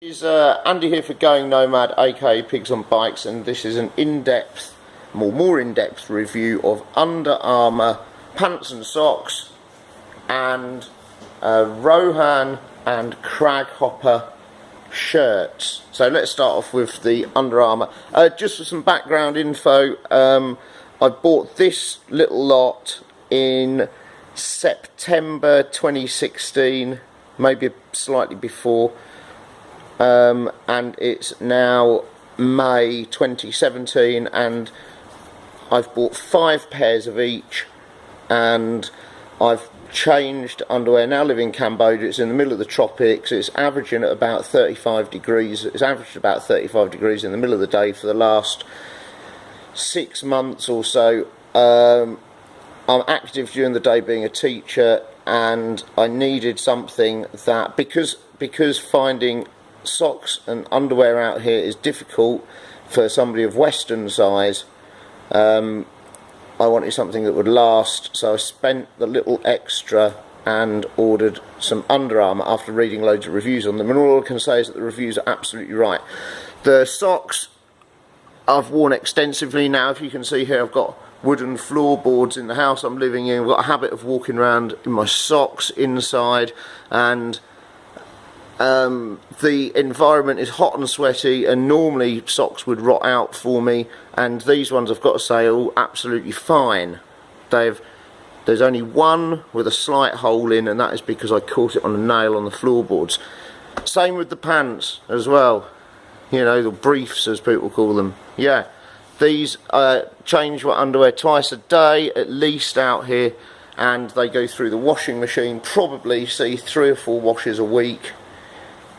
Is Andy here for Going Nomad, aka Pigs on Bikes, and this is an in-depth, more in-depth review of Under Armour pants and socks and Rohan and Craghoppers shirts. So let's start off with the Under Armour. Just for some background info, I bought this little lot in September 2016, maybe slightly before. And it's now May 2017 and I've bought 5 pairs of each, and I've changed underwear. Now live in Cambodia, it's in the middle of the tropics, it's averaging at about 35 degrees, it's averaged about 35 degrees in the middle of the day for the last 6 months or so. I'm active during the day being a teacher, and I needed something that, because finding socks and underwear out here is difficult for somebody of Western size, I wanted something that would last, so I spent the little extra and ordered some Under Armour after reading loads of reviews on them, and all I can say is that the reviews are absolutely right. The socks I've worn extensively now. If you can see here, I've got wooden floorboards in the house I'm living in. I've got a habit of walking around in my socks inside, and the environment is hot and sweaty, and normally socks would rot out for me, and these ones, I've got to say, are all absolutely fine. There's only one with a slight hole in, and that is because I caught it on a nail on the floorboards. Same with the pants as well, you know, the briefs as people call them. Yeah, these change my underwear twice a day at least out here, and they go through the washing machine, probably see 3 or 4 washes a week.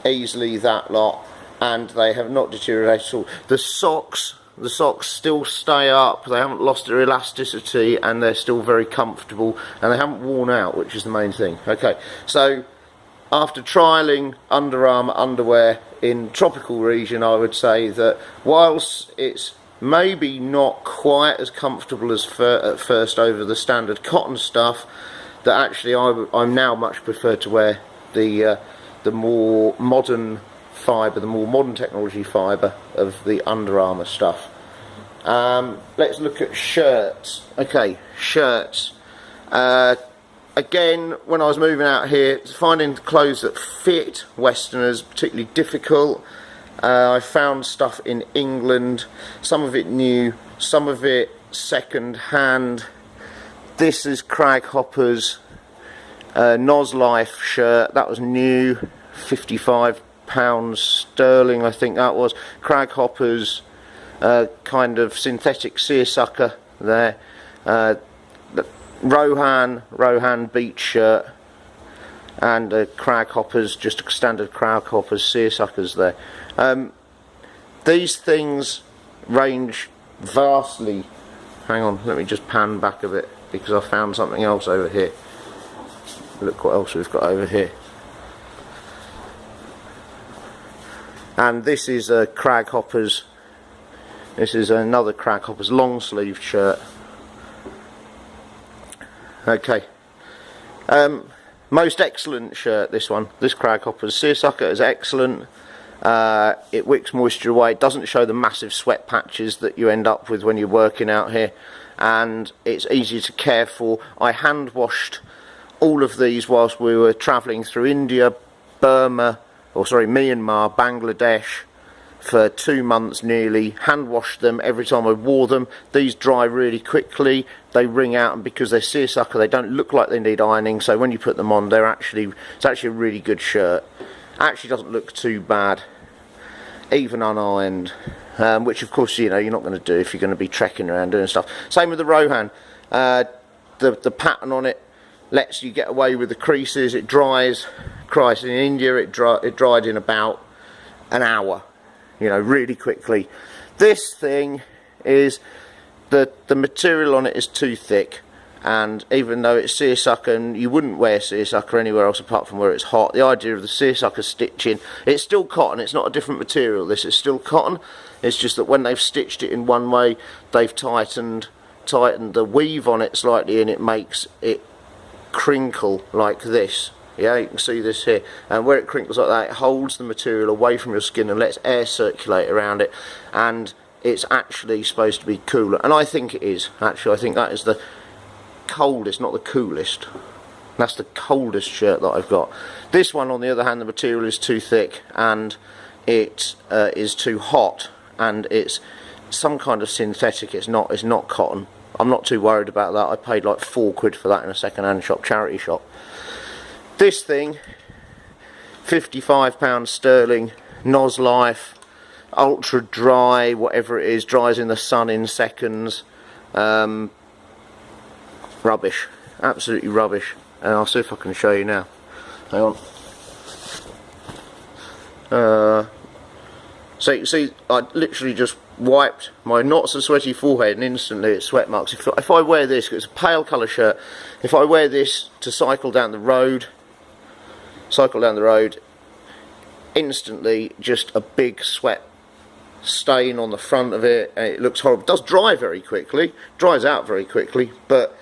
Easily that lot, and they have not deteriorated at all. The socks still stay up, they haven't lost their elasticity, and they're still very comfortable, and they haven't worn out, which is the main thing. Okay, so after trialling Under Armour underwear in tropical region, I would say that whilst it's maybe not quite as comfortable as at first over the standard cotton stuff, that actually I'm now much prefer to wear the more modern fibre, the more modern technology fibre of the Under Armour stuff. Let's look at shirts. Okay, shirts. Again, when I was moving out here, finding clothes that fit Westerners particularly difficult. I found stuff in England, some of it new, some of it second hand. This is Craghoppers Nos Life shirt, that was new, £55 sterling I think that was. Craghoppers kind of synthetic seersucker there. Rohan beach shirt, and Craghoppers, just a standard Craghoppers seersuckers there. These things range vastly. Hang on, let me just pan back a bit because I found something else over here. Look what else we've got over here. And this is a Craghoppers. This is another Craghoppers long sleeved shirt. Okay. Most excellent shirt, this one. This Craghoppers seersucker is excellent. It wicks moisture away. It doesn't show the massive sweat patches that you end up with when you're working out here, and it's easy to care for. I hand washed all of these whilst we were travelling through India, Myanmar, Bangladesh for 2 months nearly. Hand washed them every time I wore them. These dry really quickly, they wring out, and because they're seersucker they don't look like they need ironing, so when you put them on it's actually a really good shirt. Actually doesn't look too bad even unironed, which of course, you know, you're not going to do if you're going to be trekking around doing stuff. Same with the Rohan. The pattern on it lets you get away with the creases. It dries. Christ, in India it dried in about an hour, you know, really quickly. This thing is, the material on it is too thick, and even though it's seersucker, and you wouldn't wear seersucker anywhere else apart from where it's hot, the idea of the seersucker stitching, it's still cotton, it's not a different material, this is still cotton, it's just that when they've stitched it in one way, they've tightened the weave on it slightly, and it makes it crinkle like this. Yeah, you can see this here, and where it crinkles like that, it holds the material away from your skin and lets air circulate around it, and it's actually supposed to be cooler, and I think it is. Actually, I think that is the coldest, not the coolest. That's the coldest shirt that I've got. This one, on the other hand, the material is too thick, and it is too hot, and it's some kind of synthetic. It's not cotton. I'm not too worried about that. I paid like £4 for that in a second-hand shop, charity shop. This thing, £55 sterling, Nos Life, ultra dry, whatever it is, dries in the sun in seconds. Rubbish, absolutely rubbish. And I'll see if I can show you now. Hang on. So you see, I literally just wiped my not so sweaty forehead, and instantly it's sweat marks. If I wear this, it's a pale colour shirt, if I wear this to cycle down the road, instantly just a big sweat stain on the front of it, and it looks horrible. It does dry very quickly, dries out very quickly, but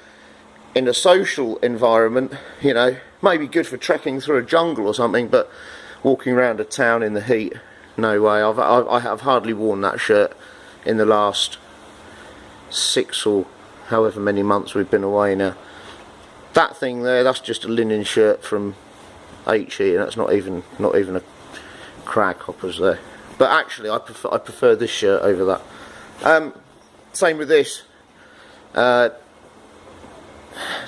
in a social environment, you know, maybe good for trekking through a jungle or something, but walking around a town in the heat, no way. I have hardly worn that shirt in the last 6 or however many months we've been away now. That thing there, that's just a linen shirt from HE, and that's not even a Craghoppers there. But actually, I prefer this shirt over that. Same with this.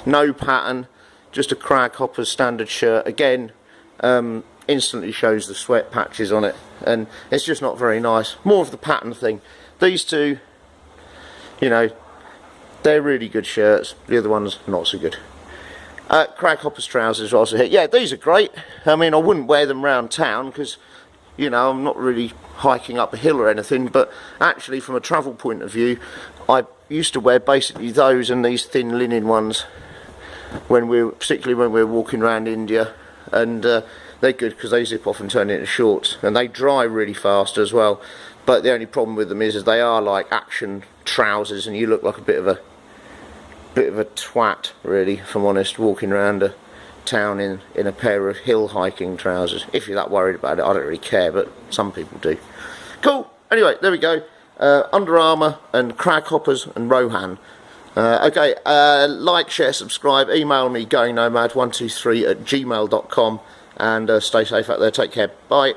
No pattern, just a Craghoppers standard shirt. Again, instantly shows the sweat patches on it, and it's just not very nice. More of the pattern thing. These two, you know, they're really good shirts. The other one's not so good. Craghoppers trousers are also here. Yeah, these are great. I mean, I wouldn't wear them around town because, you know, I'm not really hiking up a hill or anything, but actually from a travel point of view, I used to wear basically those and these thin linen ones particularly when we were walking around India, and they're good because they zip off and turn into shorts, and they dry really fast as well. But the only problem with them is they are like action trousers, and you look like a bit of a twat, really, if I'm honest, walking around a town in a pair of hill hiking trousers. If you're that worried about it, I don't really care, but some people do. Cool. Anyway, there we go. Under Armour and Craghoppers and Rohan. Okay, like, share, subscribe, email me goingnomad123@gmail.com, and stay safe out there. Take care. Bye.